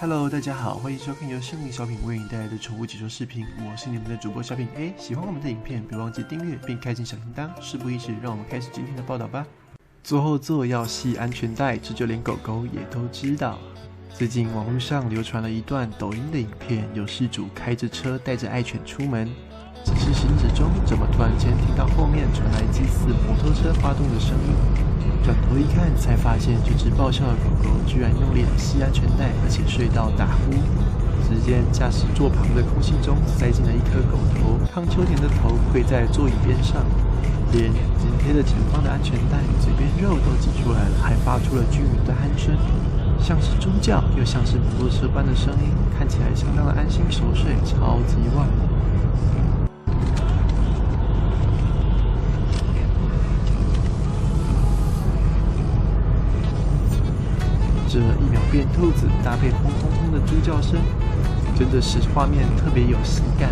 Hello， 大家好，欢迎收看由圣灵小品为你带来的宠物解说视频，我是你们的主播小品 A。喜欢我们的影片，别忘记订阅并开启小铃铛。事不宜迟，让我们开始今天的报道吧。坐后座要系安全带，这就连狗狗也都知道。最近网络上流传了一段抖音的影片，有事主开着车带着爱犬出门，只是行驶中，怎么突然间听到后面传来疑似摩托车发动的声音？转头一看，才发现这只爆笑的狗狗居然用脸系安全带，而且睡到打呼。只见驾驶座旁的空气中塞进了一颗狗头，康秋田的头跪在座椅边上，脸紧贴着前方的安全带，嘴边肉都挤出来了，还发出了均匀的鼾声，像是猪叫，又像是摩托车般的声音，看起来相当的安心熟睡，超级旺。这一秒变兔子，搭配轰轰轰的猪叫声，真的是画面特别有喜感。